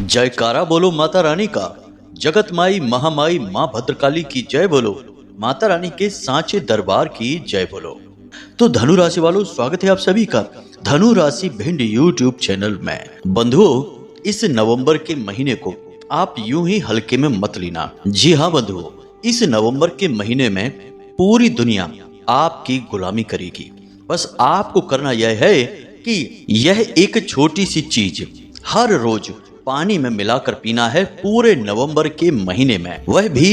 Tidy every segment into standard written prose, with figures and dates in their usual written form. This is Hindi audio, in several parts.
जयकारा बोलो माता रानी का। जगत माई महामाई माँ भद्रकाली की जय बोलो। माता रानी के सांचे दरबार की जय बोलो। तो धनु राशि वालों, स्वागत है आप सभी का धनु राशि भिंड यूट्यूब चैनल में। बंधुओं, इस नवंबर के महीने को आप यूं ही हल्के में मत लेना। जी हाँ बंधुओं, इस नवंबर के महीने में पूरी दुनिया आपकी गुलामी करेगी। बस आपको करना यह है कि यह एक छोटी सी चीज हर रोज पानी में मिलाकर पीना है पूरे नवंबर के महीने में, वह भी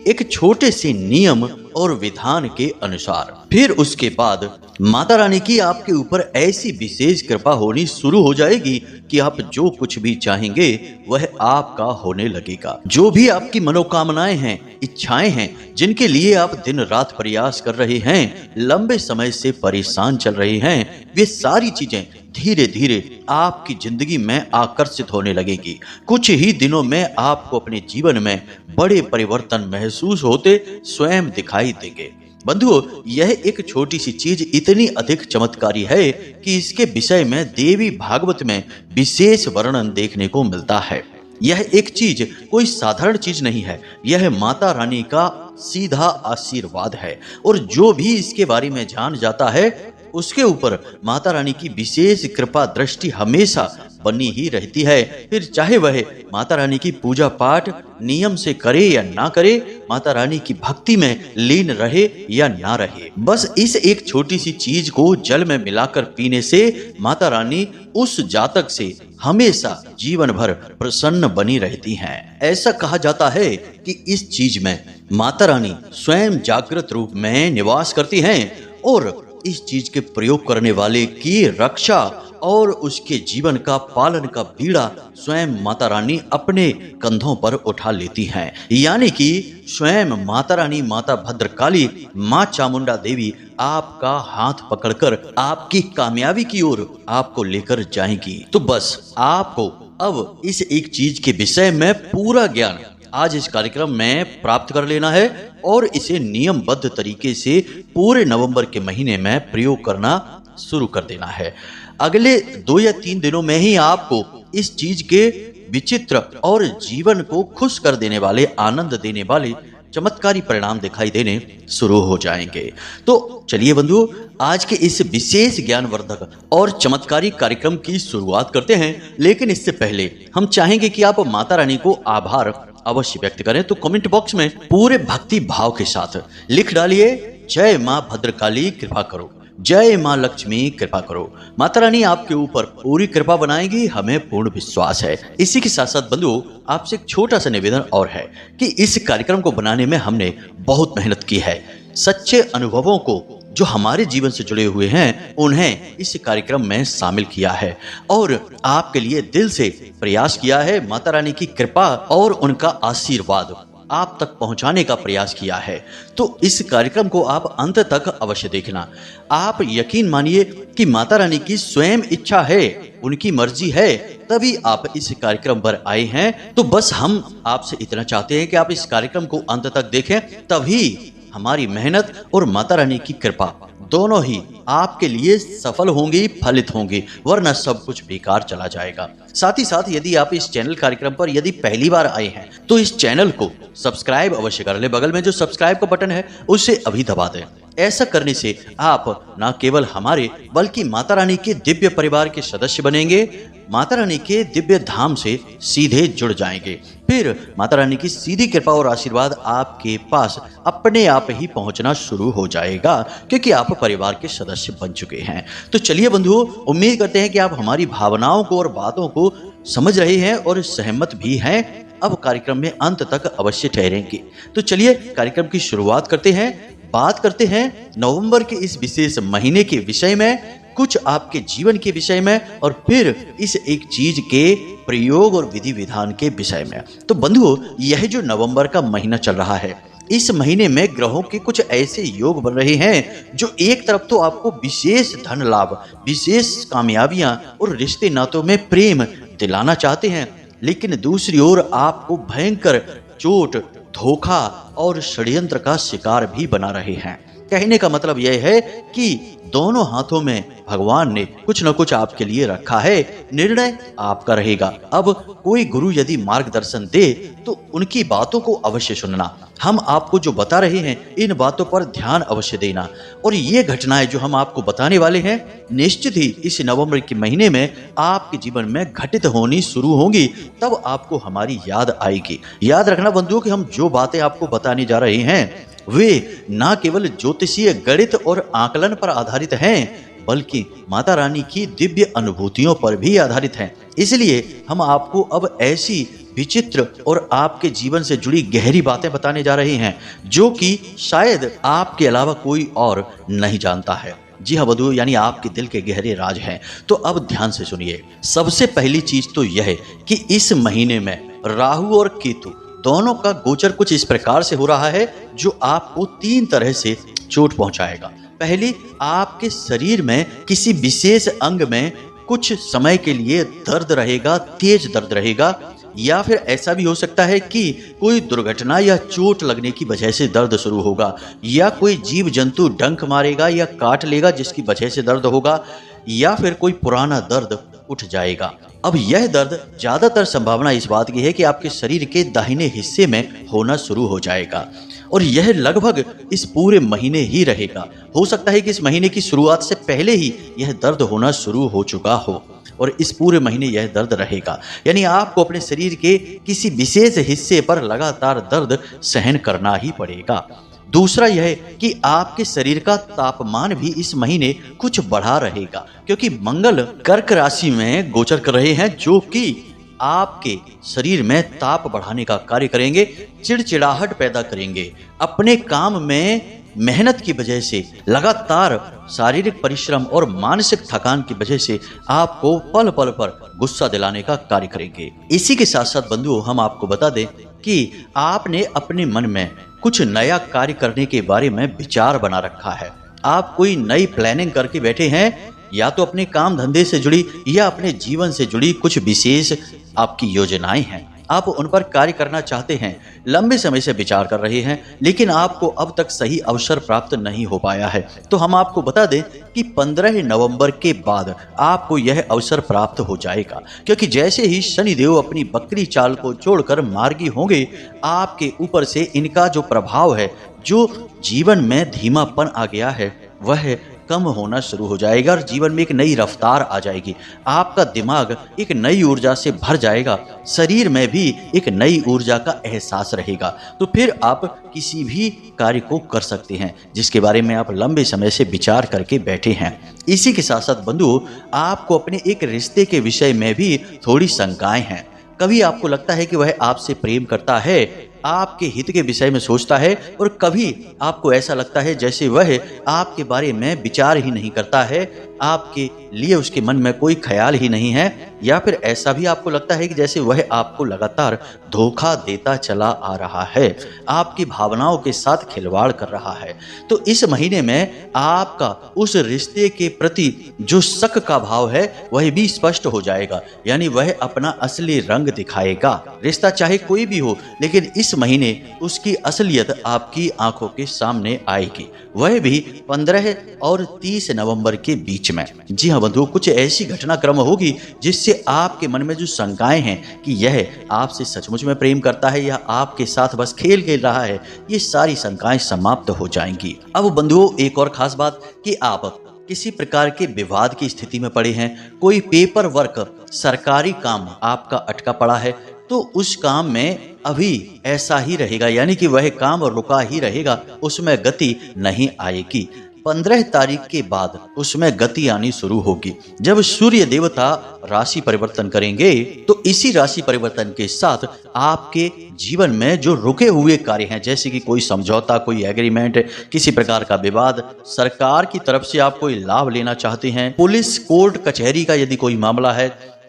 एक छोटे से नियम और विधान के अनुसार। फिर उसके बाद माता रानी की आपके ऊपर ऐसी विशेष कृपा होनी शुरू हो जाएगी कि आप जो कुछ भी चाहेंगे वह आपका होने लगेगा। जो भी आपकी मनोकामनाएं हैं, इच्छाएं हैं, जिनके लिए आप दिन रात प्रयास कर रहे हैं, लंबे समय से परेशान चल रहे हैं, वे सारी चीजें धीरे धीरे आपकी जिंदगी में आकर्षित होने लगेगी। कुछ ही दिनों में आपको अपने जीवन में बड़े परिवर्तन महसूस होते स्वयं दिखाई देंगे। बंधुओं, यह एक छोटी सी चीज इतनी अधिक चमत्कारी है कि इसके विषय में देवी भागवत में विशेष वर्णन देखने को मिलता है। यह एक चीज कोई साधारण चीज नहीं है, यह माता रानी का सीधा आशीर्वाद है। और जो भी इसके बारे में जान जाता है उसके ऊपर माता रानी की विशेष कृपा दृष्टि हमेशा बनी ही रहती है। फिर चाहे वह माता रानी की पूजा पाठ नियम से करे या ना करे, माता रानी की भक्ति में लीन रहे या ना रहे, बस इस एक छोटी सी चीज को जल में मिलाकर पीने से माता रानी उस जातक से हमेशा जीवन भर प्रसन्न बनी रहती हैं। ऐसा कहा जाता है कि इस चीज में माता रानी स्वयं जागृत रूप में निवास करती हैं और इस चीज के प्रयोग करने वाले की रक्षा और उसके जीवन का पालन का बीड़ा स्वयं माता रानी अपने कंधों पर उठा लेती हैं। यानी कि स्वयं माता रानी, माता भद्रकाली, माँ चामुंडा देवी आपका हाथ पकड़कर आपकी कामयाबी की ओर आपको लेकर जाएंगी। तो बस आपको अब इस एक चीज के विषय में पूरा ज्ञान आज इस कार्यक्रम में प्राप्त कर लेना है और इसे नियमबद्ध तरीके से पूरे नवंबर के महीने में प्रयोग करना शुरू कर देना है। अगले 2 या 3 दिनों में ही आपको इस चीज के विचित्र और जीवन को खुश कर देने वाले, आनंद देने वाले चमत्कारी परिणाम दिखाई देने शुरू हो जाएंगे। तो चलिए बंधुओं, आज के इस विशेष ज्ञानवर्धक और चमत्कारी कार्यक्रम की शुरुआत करते हैं। लेकिन इससे पहले हम चाहेंगे कि आप माता रानी को आभार अवश्य व्यक्त करें। तो कमेंट बॉक्स में पूरे भक्ति भाव के साथ लिख डालिए, जय माँ भद्रकाली कृपा करो, जय माँ लक्ष्मी कृपा करो। माता रानी आपके ऊपर पूरी कृपा बनाएगी, हमें पूर्ण विश्वास है। इसी के साथ साथ बंधुओं, आपसे एक छोटा सा निवेदन और है कि इस कार्यक्रम को बनाने में हमने बहुत मेहनत की है। सच्चे अनुभवों को जो हमारे जीवन से जुड़े हुए हैं उन्हें इस कार्यक्रम में शामिल किया है और आपके लिए दिल से प्रयास किया है। माता रानी की कृपा और उनका आशीर्वाद आप तक पहुंचाने का प्रयास किया है। तो इस कार्यक्रम को आप अंत तक अवश्य देखना। आप यकीन मानिए कि माता रानी की स्वयं इच्छा है, उनकी मर्जी है, तभी आप इस कार्यक्रम पर आए हैं। तो बस हम आपसे इतना चाहते हैं कि आप इस कार्यक्रम को अंत तक देखें, तभी हमारी मेहनत और माता रानी की कृपा दोनों ही आपके लिए सफल होंगी, फलित होंगी, वरना सब कुछ बेकार चला जाएगा। साथ ही साथ यदि आप इस चैनल कार्यक्रम पर यदि पहली बार आए हैं तो इस चैनल को सब्सक्राइब अवश्य कर ले। बगल में जो सब्सक्राइब का बटन है उसे अभी दबा दें। ऐसा करने से आप न केवल हमारे बल्कि माता रानी के दिव्य परिवार के सदस्य बनेंगे, माता रानी के दिव्य धाम से सीधे जुड़ जाएंगे। फिर माता रानी की सीधी कृपा और आशीर्वाद आपके पास अपने आप ही पहुंचना शुरू हो जाएगा, क्योंकि आप परिवार के सदस्य बन चुके हैं। तो चलिए बंधुओं, उम्मीद करते हैं कि आप हमारी भावनाओं को और बातों को समझ रहे हैं और सहमत भी हैं। अब कार्यक्रम में अंत तक अवश्य ठहरेंगे। तो चलिए कार्यक्रम की शुरुआत करते हैं। बात करते हैं नवंबर के इस विशेष महीने के विषय में, कुछ आपके जीवन के विषय में और फिर इस एक चीज के प्रयोग और विधि विधान के विषय में। तो बंधुओं, यह जो नवंबर का महीना चल रहा है, इस महीने में ग्रहों के कुछ ऐसे योग बन रहे हैं जो एक तरफ तो आपको विशेष धन लाभ, विशेष कामयाबियां और रिश्ते नातों में प्रेम दिलाना चाहते हैं, लेकिन दूसरी ओर आपको भयंकर चोट, धोखा और षड्यंत्र का शिकार भी बना रहे हैं। कहने का मतलब यह है कि दोनों हाथों में भगवान ने कुछ न कुछ आपके लिए रखा है, निर्णय आपका रहेगा। अब कोई गुरु यदि मार्गदर्शन दे तो उनकी बातों को अवश्य सुनना। हम आपको जो बता रहे हैं इन बातों पर ध्यान अवश्य देना। और ये घटनाएं जो हम आपको बताने वाले हैं निश्चित ही इस नवंबर के महीने में आपके जीवन में घटित होनी शुरू होंगी, तब आपको हमारी याद आएगी। याद रखना बंधुओं कि हम जो बातें आपको बताने जा रहे हैं वे ना केवल ज्योतिषीय गणित और आकलन पर आधारित हैं, बल्कि माता रानी की दिव्य अनुभूतियों पर भी आधारित हैं। इसलिए हम आपको अब ऐसी विचित्र और आपके जीवन से जुड़ी गहरी बातें बताने जा रहे हैं जो कि शायद आपके अलावा कोई और नहीं जानता है। जी हाँ बंधुओं, यानी आपके दिल के गहरे राज हैं। तो अब ध्यान से सुनिए। सबसे पहली चीज तो यह है कि इस महीने में राहु और केतु दोनों का गोचर कुछ इस प्रकार से हो रहा है जो आपको 3 तरह से चोट पहुंचाएगा। पहली, आपके शरीर में किसी विशेष अंग में कुछ समय के लिए दर्द रहेगा, तेज दर्द रहेगा, या फिर ऐसा भी हो सकता है कि कोई दुर्घटना या चोट लगने की वजह से दर्द शुरू होगा, या कोई जीव जंतु डंक मारेगा या काट लेगा जिसकी वजह से दर्द होगा, या फिर कोई पुराना दर्द उठ जाएगा। अब यह दर्द ज्यादातर संभावना इस बात की है कि आपके शरीर के दाहिने हिस्से में होना शुरू हो जाएगा और यह लगभग इस पूरे महीने ही रहेगा। हो सकता है कि इस महीने की शुरुआत से पहले ही यह दर्द होना शुरू हो चुका हो और इस पूरे महीने यह दर्द रहेगा। यानी आपको अपने शरीर के किसी विशेष हिस्से पर लगातार दर्द सहन करना ही पड़ेगा। दूसरा यह कि आपके शरीर का तापमान भी इस महीने कुछ बढ़ा रहेगा, क्योंकि मंगल कर्क राशि में गोचर कर रहे हैं जो कि आपके शरीर में ताप बढ़ाने का कार्य करेंगे, चिड़चिड़ाहट पैदा करेंगे। अपने काम में मेहनत की वजह से, लगातार शारीरिक परिश्रम और मानसिक थकान की वजह से आपको पल पल पर गुस्सा दिलाने का कार्य करेंगे। इसी के साथ साथ बंधुओं हम आपको बता दें कि आपने अपने मन में कुछ नया कार्य करने के बारे में विचार बना रखा है। आप कोई नई प्लानिंग करके बैठे हैं, या तो अपने काम धंधे से जुड़ी या अपने जीवन से जुड़ी कुछ विशेष आपकी योजनाएं हैं। आप उन पर कार्य करना चाहते हैं, लंबे समय से विचार कर रहे हैं, लेकिन आपको अब तक सही अवसर प्राप्त नहीं हो पाया है। तो हम आपको बता दें कि 15 नवंबर के बाद आपको यह अवसर प्राप्त हो जाएगा, क्योंकि जैसे ही शनिदेव अपनी बकरी चाल को छोड़कर मार्गी होंगे, आपके ऊपर से इनका जो प्रभाव है, जो जीवन में धीमापन आ गया है, वह कम होना शुरू हो जाएगा और जीवन में एक नई रफ्तार आ जाएगी। आपका दिमाग एक नई ऊर्जा से भर जाएगा, शरीर में भी एक नई ऊर्जा का एहसास रहेगा। तो फिर आप किसी भी कार्य को कर सकते हैं जिसके बारे में आप लंबे समय से विचार करके बैठे हैं। इसी के साथ साथ बंधुओं, आपको अपने एक रिश्ते के विषय में भी थोड़ी शंकाएं हैं। कभी आपको लगता है कि वह आपसे प्रेम करता है, आपके हित के विषय में सोचता है, और कभी आपको ऐसा लगता है जैसे वह आपके बारे में विचार ही नहीं करता है, आपके लिए उसके मन में कोई ख्याल ही नहीं है, या फिर ऐसा भी आपको लगता है कि जैसे वह आपको लगातार धोखा देता चला आ रहा है, आपकी भावनाओं के साथ खिलवाड़ कर रहा है। तो इस महीने में आपका उस रिश्ते के प्रति जो शक का भाव है वह भी स्पष्ट हो जाएगा, यानी वह अपना असली रंग दिखाएगा। रिश्ता चाहे कोई भी हो, लेकिन इस महीने उसकी असलियत आपकी आंखों के सामने आएगी, वह भी 15 और 30 नवंबर के बीच में। जी हाँ बंधुओं, कुछ ऐसी घटनाक्रम होगी जिससे आपके मन में जो शंकाएं हैं कि यह आपसे सचमुच में प्रेम करता है या आपके साथ बस खेल खेल रहा है, ये सारी शंकाएं समाप्त हो जाएंगी। अब बंधुओं एक और खास बात कि आप किसी प्रकार के विवाद की स्थिति में पड़े हैं, कोई पेपर वर्क, सरकारी काम आपका अटका पड़ा है, तो उस काम में अभी ऐसा ही रहेगा, यानी कि वह काम रुका ही रहेगा, उसमें गति नहीं आएगी। 15 तारीख के बाद उसमें गति आनी शुरू होगी। जब सूर्य देवता राशि परिवर्तन करेंगे तो इसी राशि परिवर्तन के साथ आपके जीवन में जो रुके हुए कार्य हैं, जैसे कि कोई समझौता, कोई एग्रीमेंट, किसी प्रकार का विवाद, सरकार की तरफ से आप कोई लाभ लेना चाहते हैं, पुलिस, कोर्ट, कचहरी का यदि कोई मामला है,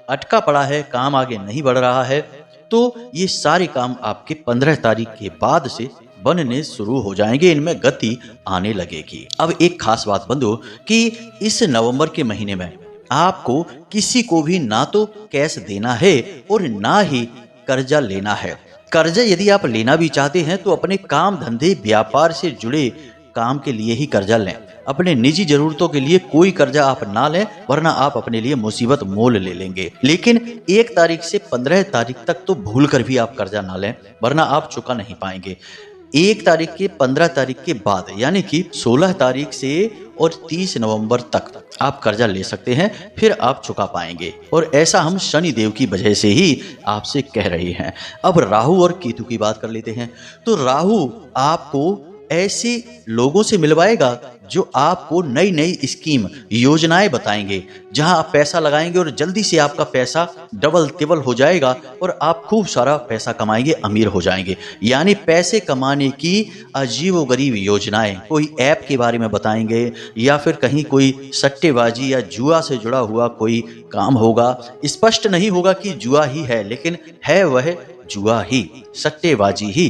अटका पड़ा है, काम आगे नहीं बढ़ रहा है, तो ये सारे काम आपके 15 तारीख के बाद से बनने शुरू हो जाएंगे, इनमें गति आने लगेगी। अब एक खास बात बंधु कि इस नवंबर के महीने में आपको किसी को भी ना तो कैश देना है और ना ही कर्जा लेना है। कर्जा यदि आप लेना भी चाहते हैं तो अपने काम धंधे व्यापार से जुड़े काम के लिए ही कर्जा लें। अपने निजी जरूरतों के लिए कोई कर्जा आप ना लें, वरना आप अपने लिए मुसीबत मोल ले लेंगे। लेकिन 1 तारीख से 15 तारीख तक तो भूल कर भी आप कर्जा ना लें, वरना आप चुका नहीं पाएंगे। 1 तारीख के 15 तारीख के बाद यानी कि 16 तारीख से और 30 नवंबर तक आप कर्जा ले सकते हैं, फिर आप चुका पाएंगे। और ऐसा हम शनि देव की वजह से ही आपसे कह रहे हैं। अब राहु और केतु की बात कर लेते हैं। तो राहु आपको ऐसे लोगों से मिलवाएगा जो आपको नई नई स्कीम योजनाएं बताएंगे, जहां आप पैसा लगाएंगे और जल्दी से आपका पैसा डबल तिबल हो जाएगा और आप खूब सारा पैसा कमाएंगे, अमीर हो जाएंगे। यानी पैसे कमाने की अजीबोगरीब योजनाएं कोई ऐप के बारे में बताएंगे, या फिर कहीं कोई सट्टेबाजी या जुआ से जुड़ा हुआ कोई काम होगा। स्पष्ट नहीं होगा कि जुआ ही है, लेकिन है वह जुआ ही, सट्टेबाजी ही।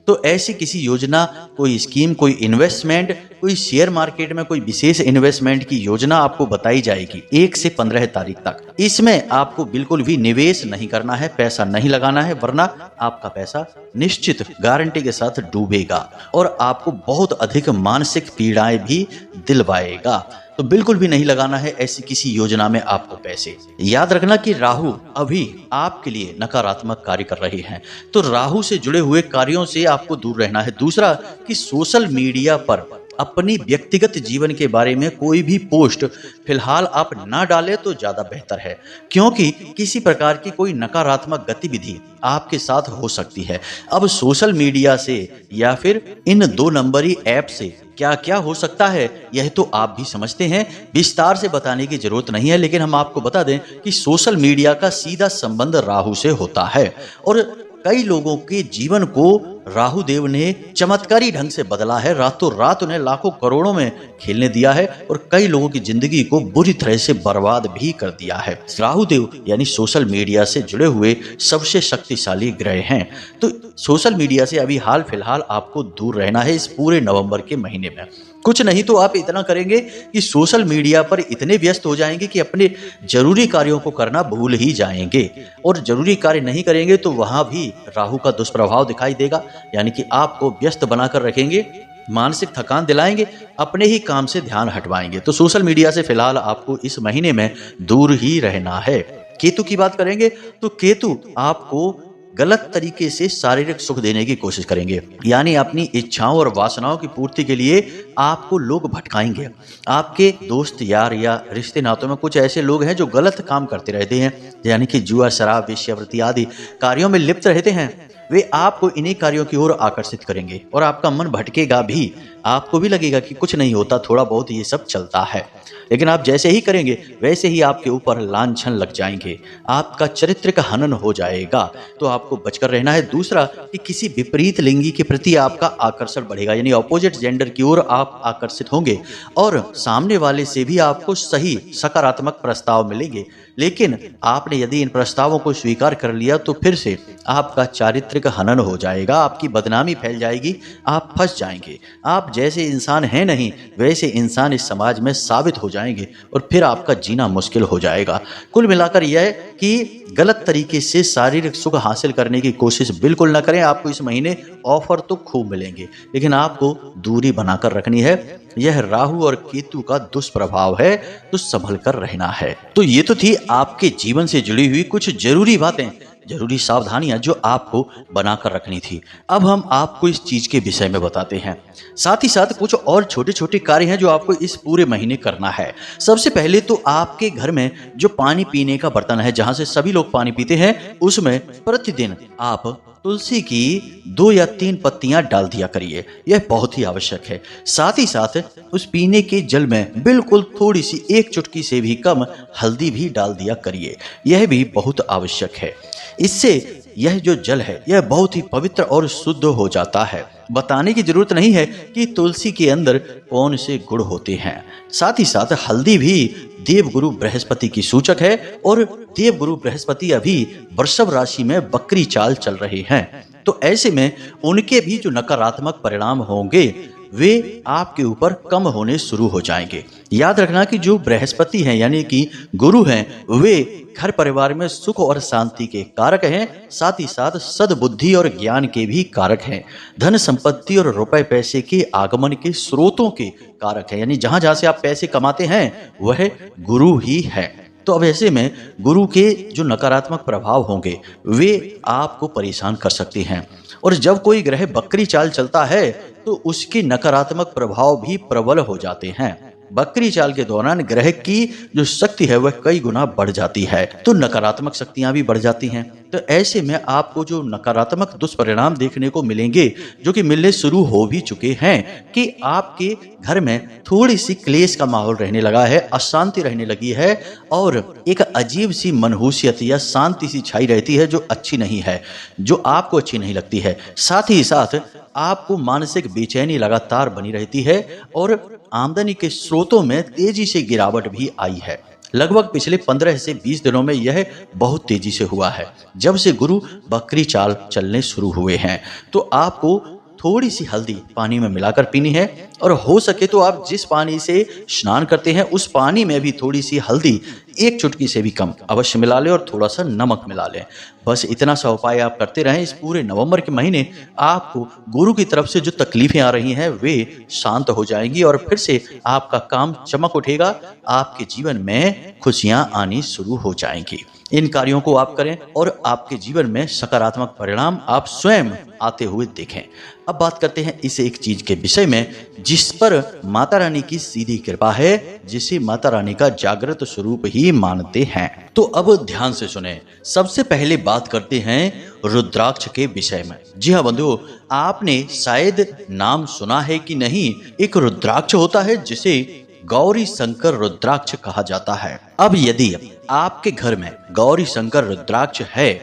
तो ऐसी किसी योजना, कोई स्कीम, कोई इन्वेस्टमेंट, कोई शेयर मार्केट में कोई विशेष इन्वेस्टमेंट की योजना आपको बताई जाएगी 1 से 15 तारीख तक। इसमें आपको बिल्कुल भी निवेश नहीं करना है, पैसा नहीं लगाना है, वरना आपका पैसा निश्चित गारंटी के साथ डूबेगा और आपको बहुत अधिक मानसिक पीड़ाएं भी दिलवाएगा। तो बिल्कुल भी नहीं लगाना है ऐसी किसी योजना में आपको पैसे। याद रखना कि राहु अभी आपके लिए नकारात्मक कार्य कर रहे हैं, तो राहु से जुड़े हुए कार्यों से आपको दूर रहना है। दूसरा कि सोशल मीडिया पर अपनी व्यक्तिगत जीवन के बारे में कोई भी पोस्ट फिलहाल आप ना डालें तो ज्यादा बेहतर है, क्योंकि किसी प्रकार की कोई नकारात्मक गतिविधि आपके साथ हो सकती है। अब सोशल मीडिया से या फिर इन 2 नंबरी ऐप से क्या क्या हो सकता है यह तो आप भी समझते हैं, विस्तार से बताने की जरूरत नहीं है। लेकिन हम आपको बता दें कि सोशल मीडिया का सीधा संबंध राहु से होता है और कई लोगों के जीवन को राहु देव ने चमत्कारी ढंग से बदला है। रातों रात उन्हें लाखों करोड़ों में खेलने दिया है और कई लोगों की जिंदगी को बुरी तरह से बर्बाद भी कर दिया है। राहु देव यानी सोशल मीडिया से जुड़े हुए सबसे शक्तिशाली ग्रह हैं। तो सोशल मीडिया से अभी हाल फिलहाल आपको दूर रहना है इस पूरे नवंबर के महीने में। कुछ नहीं तो आप इतना करेंगे कि सोशल मीडिया पर इतने व्यस्त हो जाएंगे कि अपने जरूरी कार्यों को करना भूल ही जाएंगे, और जरूरी कार्य नहीं करेंगे तो वहां भी राहु का दुष्प्रभाव दिखाई देगा। यानी कि आपको व्यस्त बनाकर रखेंगे, मानसिक थकान दिलाएंगे, अपने ही काम से ध्यान हटवाएंगे। तो सोशल मीडिया से फिलहाल आपको इस महीने में दूर ही रहना है। केतु की बात करेंगे तो केतु आपको गलत तरीके से शारीरिक सुख देने की कोशिश करेंगे, यानी अपनी इच्छाओं और वासनाओं की पूर्ति के लिए आपको लोग भटकाएंगे। आपके दोस्त यार या रिश्ते नातों में कुछ ऐसे लोग हैं जो गलत काम करते रहते हैं, यानी कि जुआ, शराब, वेश्यावृत्ति आदि कार्यों में लिप्त रहते हैं। वे आपको इन्हीं कार्यों की ओर आकर्षित करेंगे और आपका मन भटकेगा भी। आपको भी लगेगा कि कुछ नहीं होता, थोड़ा बहुत ये सब चलता है, लेकिन आप जैसे ही करेंगे वैसे ही आपके ऊपर लांछन लग जाएंगे, आपका चरित्र का हनन हो जाएगा। तो आपको बचकर रहना है। दूसरा कि किसी विपरीत लिंगी के प्रति आपका आकर्षण बढ़ेगा, यानी ऑपोजिट जेंडर की ओर आप आकर्षित होंगे और सामने वाले से भी आपको सही सकारात्मक प्रस्ताव मिलेंगे। लेकिन आपने यदि इन प्रस्तावों को स्वीकार कर लिया तो फिर से आपका चारित्रिक हनन हो जाएगा, आपकी बदनामी फैल जाएगी, आप फंस जाएंगे। आप जैसे इंसान हैं नहीं वैसे इंसान इस समाज में साबित हो जाएंगे और फिर आपका जीना मुश्किल हो जाएगा। कुल मिलाकर यह कि गलत तरीके से शारीरिक सुख हासिल करने की कोशिश बिल्कुल न करें। आपको इस महीने ऑफर तो खूब मिलेंगे, लेकिन आपको दूरी बनाकर रखनी है। यह राहु और केतु का दुष्प्रभाव है, तो संभल कर रहना है। तो ये तो थी आपके जीवन से जुड़ी हुई कुछ जरूरी बातें, जरूरी सावधानियां जो आपको बनाकर रखनी थी। अब हम आपको इस चीज के विषय में बताते हैं। साथ ही साथ कुछ और छोटे छोटे कार्य हैं जो आपको इस पूरे महीने करना है। सबसे पहले तो आपके घर में जो पानी पीने का बर्तन है, जहां से सभी लोग पानी पीते हैं, उसमें प्रतिदिन आप तुलसी की 2 या 3 पत्तियां डाल दिया करिए। यह बहुत ही आवश्यक है। साथ ही साथ उस पीने के जल में बिल्कुल थोड़ी सी 1 चुटकी से भी कम हल्दी भी डाल दिया करिए। यह भी बहुत आवश्यक है। इससे यह जो जल है यह बहुत ही पवित्र और शुद्ध हो जाता है। बताने की जरूरत नहीं है कि तुलसी के अंदर कौन से गुण होते हैं। साथ ही साथ हल्दी भी देवगुरु बृहस्पति की सूचक है और देवगुरु बृहस्पति अभी वृषभ राशि में वक्री चाल चल रहे हैं। तो ऐसे में उनके भी जो नकारात्मक परिणाम होंगे वे आपके ऊपर कम होने शुरू हो जाएंगे। याद रखना कि जो बृहस्पति हैं यानी कि गुरु हैं, वे घर परिवार में सुख और शांति के कारक हैं, साथ ही साथ सद्बुद्धि और ज्ञान के भी कारक हैं। धन संपत्ति और रुपए पैसे के आगमन के स्रोतों के कारक हैं, यानी जहां जहां से आप पैसे कमाते हैं वह गुरु ही है। तो अब ऐसे में गुरु के जो नकारात्मक प्रभाव होंगे वे आपको परेशान कर सकते हैं। और जब कोई ग्रह बकरी चाल चलता है तो उसके नकारात्मक प्रभाव भी प्रबल हो जाते हैं। बकरी चाल के दौरान ग्रह की जो शक्ति है वह कई गुना बढ़ जाती है, तो नकारात्मक शक्तियां भी बढ़ जाती हैं। तो ऐसे में आपको जो नकारात्मक दुष्परिणाम देखने को मिलेंगे, जो कि मिलने शुरू हो भी चुके हैं, कि आपके घर में थोड़ी सी क्लेश का माहौल रहने लगा है, अशांति रहने लगी है और एक अजीब सी मनहूसियत या शांति सी छाई रहती है जो अच्छी नहीं है, जो आपको अच्छी नहीं लगती है। साथ ही साथ आपको मानसिक बेचैनी लगातार बनी रहती है और आमदनी के स्रोतों में तेजी से गिरावट भी आई है। लगभग पिछले 15 से 20 दिनों में यह बहुत तेजी से हुआ है, जब से गुरु बकरी चाल चलने शुरू हुए हैं। तो आपको थोड़ी सी हल्दी पानी में मिलाकर पीनी है और हो सके तो आप जिस पानी से स्नान करते हैं उस पानी में भी थोड़ी सी हल्दी एक चुटकी से भी कम अवश्य मिला लें और थोड़ा सा नमक मिला लें। बस इतना सा उपाय आप करते रहें। इस पूरे नवंबर के महीने आपको गुरु की तरफ से जो तकलीफें आ रही हैं वे शांत हो जाएंगी और फिर से आपका काम चमक उठेगा, आपके जीवन में खुशियां आनी शुरू हो जाएंगी। इन कार्यों को आप करें और आपके जीवन में सकारात्मक परिणाम आप स्वयं आते हुए देखें। अब बात करते हैं इस एक चीज के विषय में जिस पर माता रानी की सीधी कृपा है, जिसे माता रानी का जागृत स्वरूप ही मानते हैं। तो अब ध्यान से सुने। सबसे पहले बात करते हैं रुद्राक्ष के विषय में। जी हाँ बंधुओं, आपने शायद नाम सुना है कि नहीं, एक रुद्राक्ष होता है जिसे गौरी शंकर रुद्राक्ष कहा जाता है। अब यदि आपके घर में गौरी शंकर रुद्राक्ष है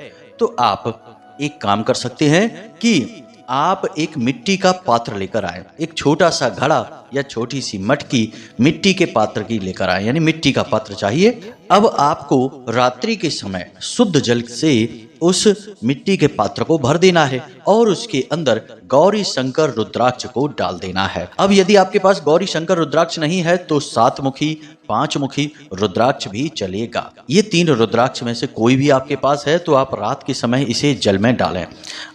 तो आप एक काम कर सकते हैं कि आप एक मिट्टी का पात्र लेकर आए, एक छोटा सा घड़ा या छोटी सी मटकी मिट्टी के पात्र की लेकर आए, यानी मिट्टी का पात्र चाहिए। अब आपको रात्रि के समय शुद्ध जल से उस मिट्टी के पात्र को भर देना है और उसके अंदर गौरी शंकर रुद्राक्ष को डाल देना है। अब यदि आपके पास गौरी शंकर रुद्राक्ष नहीं है तो 7 मुखी 5 मुखी रुद्राक्ष भी चलेगा। ये 3 रुद्राक्ष में से कोई भी आपके पास है तो आप रात के समय इसे जल में डालें।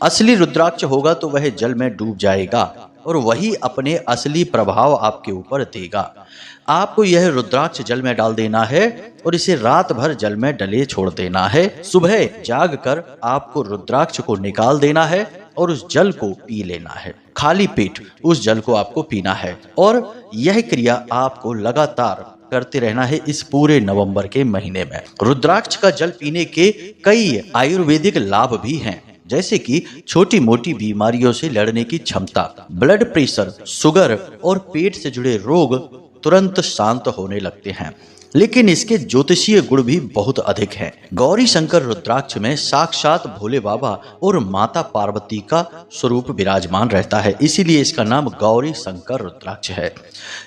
असली रुद्राक्ष होगा तो वह जल में डूब जाएगा और वही अपने असली प्रभाव आपके ऊपर देगा। आपको यह रुद्राक्ष जल में डाल देना है और इसे रात भर जल में डले छोड़ देना है। सुबह जाग कर आपको रुद्राक्ष को निकाल देना है और उस जल को पी लेना है। खाली पेट उस जल को आपको पीना है और यह क्रिया आपको लगातार करते रहना है इस पूरे नवंबर के महीने में। रुद्राक्ष का जल पीने के कई आयुर्वेदिक लाभ भी हैं, जैसे कि छोटी मोटी बीमारियों से लड़ने की क्षमता, ब्लड प्रेशर, शुगर और पेट से जुड़े रोग तुरंत शांत होने लगते हैं। लेकिन इसके ज्योतिषीय गुण भी बहुत अधिक हैं। गौरी शंकर रुद्राक्ष में साक्षात भोले बाबा और माता पार्वती का स्वरूप विराजमान रहता है, इसीलिए इसका नाम गौरी शंकर रुद्राक्ष है।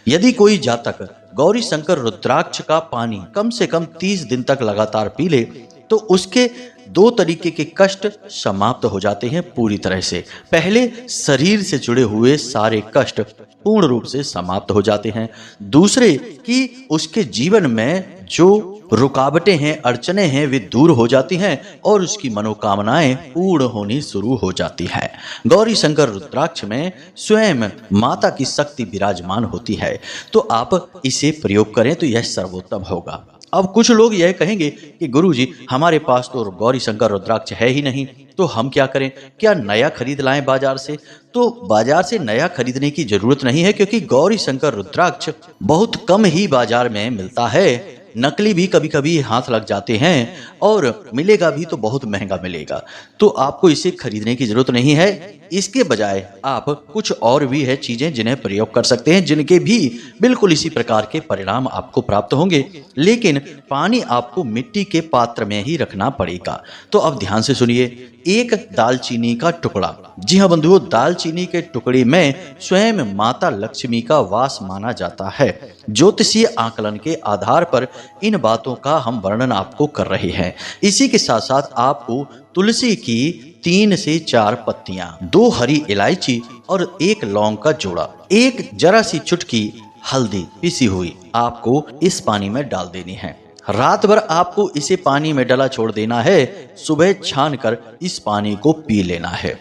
यदि कोई जातक गौरी शंकर रुद्राक्ष का पानी कम से कम 30 दिन तक लगातार पी ले तो उसके 2 तरीके के कष्ट समाप्त हो जाते हैं पूरी तरह से। पहले, शरीर से जुड़े हुए सारे कष्ट पूर्ण रूप से समाप्त हो जाते हैं। दूसरे कि उसके जीवन में जो रुकावटें हैं, अड़चने हैं, वे दूर हो जाती हैं और उसकी मनोकामनाएं पूर्ण होनी शुरू हो जाती है। गौरी शंकर रुद्राक्ष में स्वयं माता की शक्ति विराजमान होती है, तो आप इसे प्रयोग करें तो यह सर्वोत्तम होगा। अब कुछ लोग यह कहेंगे कि गुरुजी हमारे पास तो गौरी शंकर रुद्राक्ष है ही नहीं, तो हम क्या करें, क्या नया खरीद लाएं बाजार से? तो बाजार से नया खरीदने की जरूरत नहीं है, क्योंकि गौरी शंकर रुद्राक्ष बहुत कम ही बाजार में मिलता है। नकली भी कभी कभी हाथ लग जाते हैं और मिलेगा भी तो बहुत महंगा मिलेगा, तो आपको इसे खरीदने की जरूरत नहीं है। इसके बजाय आप कुछ और भी है चीजें जिन्हें प्रयोग कर सकते हैं, जिनके भी बिल्कुल इसी प्रकार के परिणाम आपको प्राप्त होंगे, लेकिन पानी आपको मिट्टी के पात्र में ही रखना पड़ेगा। तो अब ध्यान से सुनिए। एक दालचीनी का टुकड़ा, जी हाँ बंधुओं, दालचीनी के टुकड़े में स्वयं माता लक्ष्मी का वास माना जाता है। ज्योतिषीय आकलन के आधार पर इन बातों का हम वर्णन आपको कर रहे हैं। इसी के साथ साथ आपको तुलसी की 3 से 4 पत्तियां, 2 हरी इलायची और 1 लौंग का जोड़ा, 1 जरा सी चुटकी हल्दी पिसी हुई आपको इस पानी में डाल देनी है। रात भर आपको इसे पानी में डला छोड़ देना है। सुबह छानकर इस पानी को पी लेना है।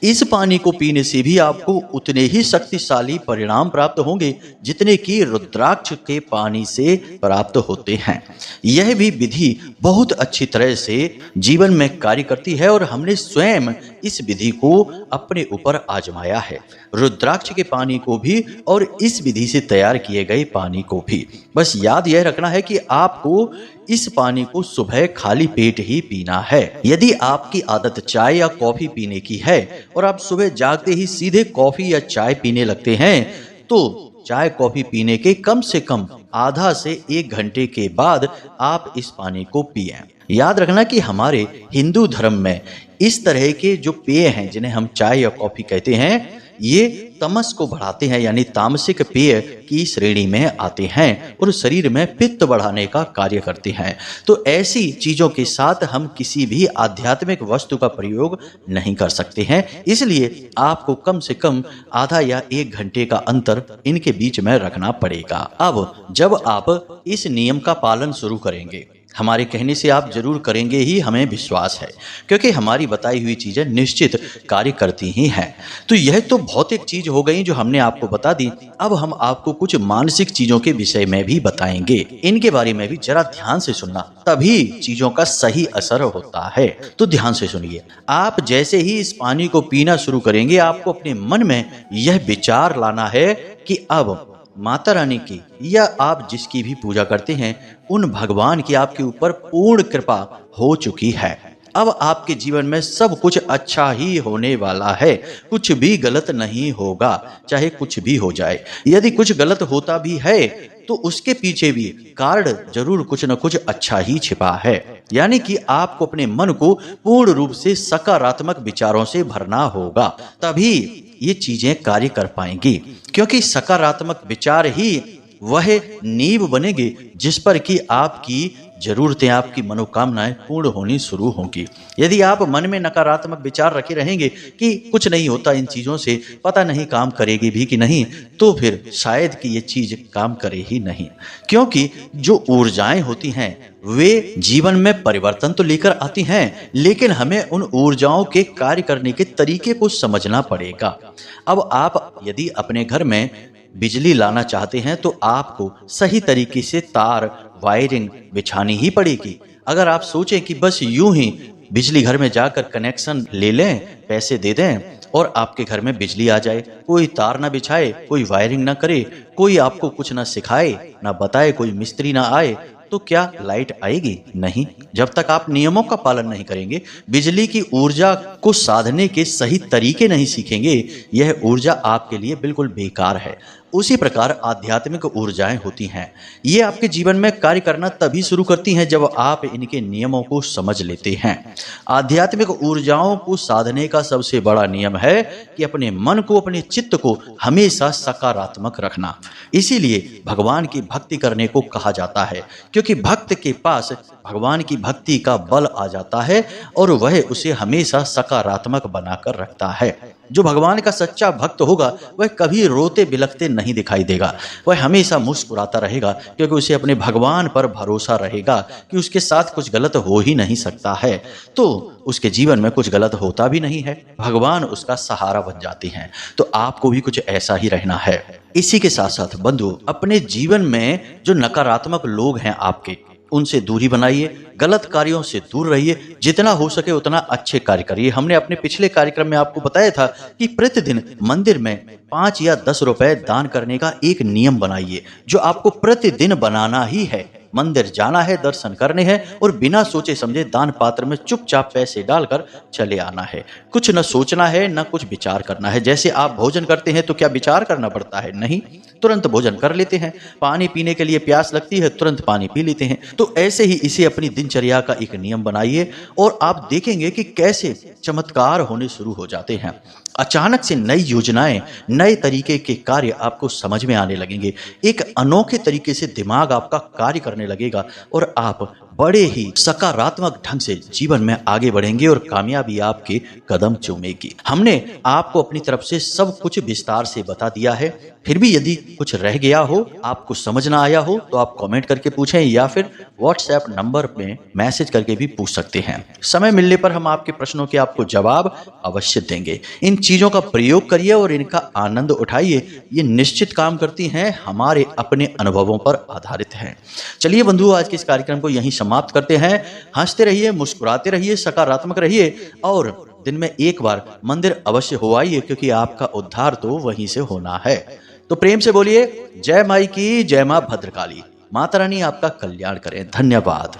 इस पानी को पीने से भी आपको उतने ही शक्तिशाली परिणाम प्राप्त होंगे जितने कि रुद्राक्ष के पानी से प्राप्त होते हैं। यह भी विधि बहुत अच्छी तरह से जीवन में कार्य करती है और हमने स्वयं इस विधि को अपने ऊपर आजमाया है। रुद्राक्ष के पानी को भी और इस विधि से तैयार किए गए पानी को भी। बस याद यह रखना है कि आपको इस पानी को सुबह खाली पेट ही पीना है। यदि आपकी आदत चाय या कॉफी पीने की है और आप सुबह जागते ही सीधे कॉफी या चाय पीने लगते हैं तो चाय कॉफी पीने के कम से कम आधा से 1 घंटे के बाद आप इस पानी को पिएं। याद रखना कि हमारे हिंदू धर्म में इस तरह के जो पेय हैं जिन्हें हम चाय या कॉफी कहते हैं, ये तमस को बढ़ाते हैं, यानी तामसिक पेय की श्रेणी में आते हैं और शरीर में पित्त बढ़ाने का कार्य करते हैं। तो ऐसी चीजों के साथ हम किसी भी आध्यात्मिक वस्तु का प्रयोग नहीं कर सकते हैं। इसलिए आपको कम से कम आधा या 1 घंटे का अंतर इनके बीच में रखना पड़ेगा। अब जब आप इस नियम का पालन शुरू करेंगे, हमारे कहने से आप जरूर करेंगे ही, हमें विश्वास है, क्योंकि हमारी बताई हुई चीजें निश्चित कार्य करती ही हैं। तो यह तो भौतिक चीज हो गई जो हमने आपको बता दी। अब हम आपको कुछ मानसिक चीजों के विषय में भी बताएंगे। इनके बारे में भी जरा ध्यान से सुनना, तभी चीजों का सही असर होता है। तो ध्यान से सुनिए। आप जैसे ही इस पानी को पीना शुरू करेंगे, आपको अपने मन में यह विचार लाना है कि अब माता रानी की या आप जिसकी भी पूजा करते हैं, उन भगवान की आपके ऊपर पूर्ण कृपा हो चुकी है। अब आपके जीवन में सब कुछ अच्छा ही होने वाला है। कुछ भी गलत नहीं होगा, चाहे कुछ भी हो जाए। यदि कुछ गलत होता भी है तो उसके पीछे भी कारण जरूर कुछ न कुछ अच्छा ही छिपा है। यानी कि आपको अपने मन को पूर्ण रूप से सकारात्मक विचारों से भरना होगा, तभी ये चीजें कार्य कर पाएंगी। क्योंकि सकारात्मक विचार ही वह नींव बनेगी जिस पर कि आपकी जरूरतें, आपकी मनोकामनाएं पूर्ण होनी शुरू होंगी। यदि आप मन में नकारात्मक विचार रखे रहेंगे कि कुछ नहीं होता इन चीजों से, पता नहीं काम करेगी भी कि नहीं, तो फिर शायद कि ये चीज काम करे ही नहीं। क्योंकि जो ऊर्जाएं होती हैं वे जीवन में परिवर्तन तो लेकर आती हैं, लेकिन हमें उन ऊर्जाओं के कार्य करने के तरीके को समझना पड़ेगा। अब आप यदि अपने घर में बिजली लाना चाहते हैं तो आपको सही तरीके से तार, वायरिंग बिछानी ही पड़ेगी। अगर आप सोचें कि बस यूं ही बिजली घर में जाकर कनेक्शन ले लें, पैसे दे दें और आपके घर में बिजली आ जाए, कोई तार ना बिछाए, कोई वायरिंग ना करे, कोई आपको कुछ ना सिखाए ना बताए, कोई मिस्त्री ना आए, तो क्या लाइट आएगी? नहीं। जब तक आप नियमों का पालन नहीं करेंगे, बिजली की ऊर्जा को साधने के सही तरीके नहीं सीखेंगे, यह ऊर्जा आपके लिए बिल्कुल बेकार है। उसी प्रकार आध्यात्मिक ऊर्जाएं होती हैं, ये आपके जीवन में कार्य करना तभी शुरू करती हैं जब आप इनके नियमों को समझ लेते हैं। आध्यात्मिक ऊर्जाओं को साधने का सबसे बड़ा नियम है कि अपने मन को, अपने चित्त को हमेशा सकारात्मक रखना। इसीलिए भगवान की भक्ति करने को कहा जाता है, क्योंकि भक्त के पास भगवान की भक्ति का बल आ जाता है और वह उसे हमेशा सकारात्मक बनाकर रखता है। जो भगवान का सच्चा भक्त होगा वह कभी रोते बिलखते नहीं दिखाई देगा, वह हमेशा मुस्कुराता रहेगा, क्योंकि उसे अपने भगवान पर भरोसा रहेगा कि उसके साथ कुछ गलत हो ही नहीं सकता है। तो उसके जीवन में कुछ गलत होता भी नहीं है, भगवान उसका सहारा बन जाते हैं। तो आपको भी कुछ ऐसा ही रहना है। इसी के साथ साथ बंधु, अपने जीवन में जो नकारात्मक लोग हैं आपके, उनसे दूरी बनाइए, गलत कार्यों से दूर रहिए, जितना हो सके उतना अच्छे कार्य करिए। हमने अपने पिछले कार्यक्रम में आपको बताया था कि प्रतिदिन मंदिर में 5 या 10 रुपए दान करने का एक नियम बनाइए, जो आपको प्रतिदिन बनाना ही है। मंदिर जाना है, दर्शन करने हैं और बिना सोचे समझे दान पात्र में चुपचाप पैसे डालकर चले आना है। कुछ न सोचना है न कुछ विचार करना है। जैसे आप भोजन करते हैं तो क्या विचार करना पड़ता है? नहीं, तुरंत भोजन कर लेते हैं। पानी पीने के लिए प्यास लगती है, तुरंत पानी पी लेते हैं। तो ऐसे ही इसे अपनी दिनचर्या का एक नियम बनाइए और आप देखेंगे कि कैसे चमत्कार होने शुरू हो जाते हैं। अचानक से नई योजनाएं, नए तरीके के कार्य आपको समझ में आने लगेंगे। एक अनोखे तरीके से दिमाग आपका कार्य करने लगेगा और आप बड़े ही सकारात्मक ढंग से जीवन में आगे बढ़ेंगे और कामयाबी आपके कदम चूमेगी। हमने आपको अपनी तरफ से सब कुछ विस्तार से बता दिया है, फिर भी यदि कुछ रह गया हो, आपको समझ ना आया हो, तो आप कमेंट करके पूछें या फिर व्हाट्सएप नंबर में मैसेज करके भी पूछ सकते हैं। समय मिलने पर हम आपके प्रश्नों के आपको जवाब अवश्य देंगे। इन चीजों का प्रयोग करिए और इनका आनंद उठाइए। ये निश्चित काम करती हैं, हमारे अपने अनुभवों पर आधारित हैं। चलिए बंधु, आज के इस कार्यक्रम को यहीं समाप्त करते हैं। हंसते रहिए, मुस्कुराते रहिए, सकारात्मक रहिए और दिन में एक बार मंदिर अवश्य हो आइए, क्योंकि आपका उद्धार तो वहीं से होना है। तो प्रेम से बोलिए जय माई की, जय मां भद्रकाली। माता रानी आपका कल्याण करें। धन्यवाद।